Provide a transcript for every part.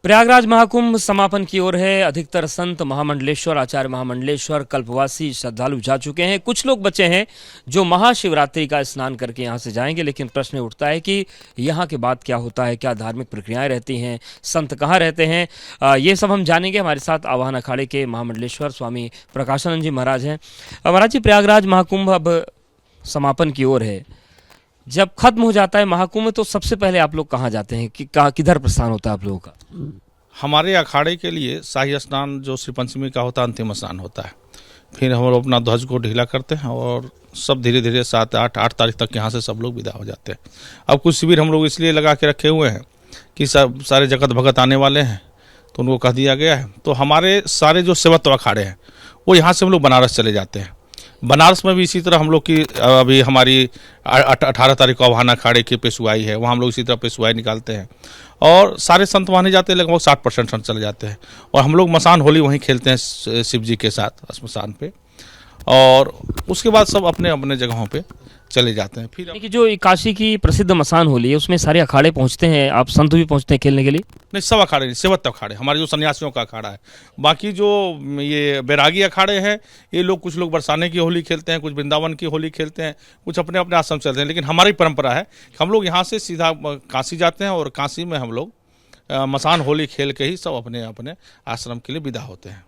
प्रयागराज महाकुंभ समापन की ओर है। अधिकतर संत, महामंडलेश्वर, आचार्य महामंडलेश्वर, कल्पवासी श्रद्धालु जा चुके हैं। कुछ लोग बचे हैं जो महाशिवरात्रि का स्नान करके यहाँ से जाएंगे, लेकिन प्रश्न उठता है कि यहाँ के बाद क्या होता है, क्या धार्मिक प्रक्रियाएं रहती हैं, संत कहाँ रहते हैं। ये सब हम जानेंगे। हमारे साथ आवाहन अखाड़े के महामंडलेश्वर स्वामी प्रकाशानंद जी महाराज हैं। महाराज जी, प्रयागराज महाकुंभ अब समापन की ओर है। जब खत्म हो जाता है महाकुंभ तो सबसे पहले आप लोग कहाँ जाते हैं, कि किधर प्रस्थान होता है आप लोगों का? हमारे अखाड़े के लिए शाही स्नान जो श्री पंचमी का होता है, अंतिम स्नान होता है। फिर हम लोग अपना ध्वज को ढीला करते हैं और सब धीरे धीरे 7-8 तारीख तक यहाँ से सब लोग विदा हो जाते हैं। अब कुछ शिविर हम लोग इसलिए लगा के रखे हुए हैं कि सब सारे जगत भगत आने वाले हैं, तो उनको कह दिया गया है। तो हमारे सारे जो सेवत्व अखाड़े हैं वो यहाँ से हम लोग बनारस चले जाते हैं। बनारस में भी इसी तरह हम लोग की अभी हमारी 18 तारीख को आवाहन अखाड़े की पेशवाई है, वहाँ हम लोग इसी तरह पेशवाई निकालते हैं और सारे संत वहाँ नहीं जाते, लगभग 60% संत चले जाते हैं। और हम लोग मसान होली वहीं खेलते हैं शिव जी के साथ स्मशान पे, और उसके बाद सब अपने अपने जगहों पे चले जाते हैं। फिर कि जो काशी की प्रसिद्ध मसान होली है उसमें सारे अखाड़े पहुंचते हैं, आप संत भी पहुंचते हैं खेलने के लिए? नहीं, सब अखाड़े नहीं, सेवत्व अखाड़े हमारे जो सन्यासियों का अखाड़ा है। बाकी जो ये बैरागी अखाड़े हैं, ये लोग कुछ लोग बरसाने की होली खेलते हैं, कुछ वृंदावन की होली खेलते हैं, कुछ अपने अपने आश्रम चलते हैं। लेकिन हमारी परंपरा है कि हम लोग यहाँ से सीधा काशी जाते हैं और काशी में हम लोग मसान होली खेल के ही सब अपने अपने आश्रम के लिए विदा होते हैं।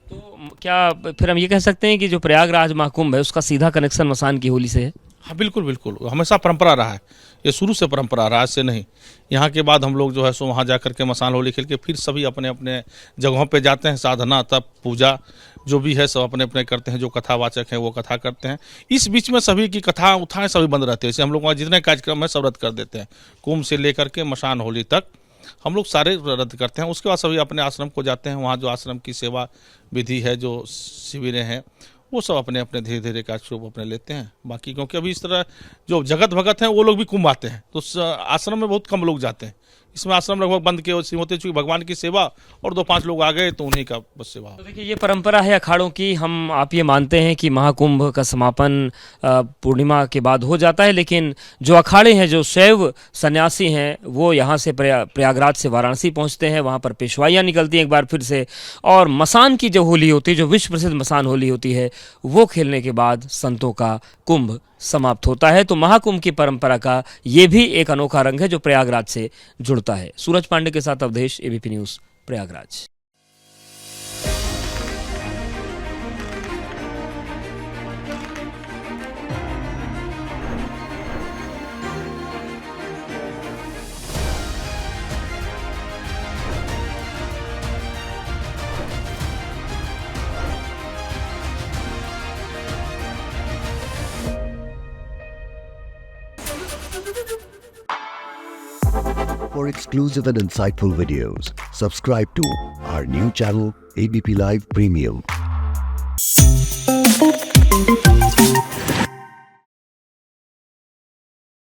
तो क्या फिर हम ये कह सकते हैं कि जो प्रयागराज महाकुंभ है उसका सीधा कनेक्शन मसान की होली से है? हाँ, बिल्कुल बिल्कुल, हमेशा परंपरा रहा है, ये शुरू से परंपरा रहा है, से नहीं। यहाँ के बाद हम लोग जो है सो वहाँ जा करके मसान होली खेल के फिर सभी अपने अपने जगहों पे जाते हैं। साधना, तप, पूजा जो भी है सब अपने अपने करते हैं। जो कथावाचक हैं वो कथा करते हैं। इस बीच में सभी की कथा उठाएँ सभी बंद रहते हैं। जैसे हम लोग वहाँ जितने कार्यक्रम है सब रद्द कर देते हैं। कुंभ से लेकर के मसान होली तक हम लोग सारे रद्द करते हैं। उसके बाद सभी अपने आश्रम को जाते हैं। वहाँ जो आश्रम की सेवा विधि है, जो शिविरें हैं, वो सब अपने अपने धीरे धीरे कार्यक्रम अपने लेते हैं। बाकी क्योंकि अभी इस तरह जो जगत भगत हैं वो लोग भी कुंभ आते हैं, तो आश्रम में बहुत कम लोग जाते हैं। इसमें आश्रम लगभग बंद के होते, चूँकि भगवान की सेवा और 2-5 लोग आ गए तो उन्हीं का बस सेवा। तो देखिए, ये परंपरा है अखाड़ों की। आप ये मानते हैं कि महाकुंभ का समापन पूर्णिमा के बाद हो जाता है, लेकिन जो अखाड़े हैं, जो शैव सन्यासी हैं, वो यहाँ से प्रयागराज से वाराणसी पहुँचते हैं, वहाँ पर पेशवाइयाँ निकलती हैं एक बार फिर से, और मसान की जो होली होती है, जो विश्व प्रसिद्ध मसान होली होती है, वो खेलने के बाद संतों का कुंभ समाप्त होता है। तो महाकुंभ की परंपरा का ये भी एक अनोखा रंग है जो प्रयागराज से जुड़ता है। सूरज पांडे के साथ Awadhesh, ABP news, Prayagraj. For exclusive and insightful videos, subscribe to our new channel, ABP Live Premium.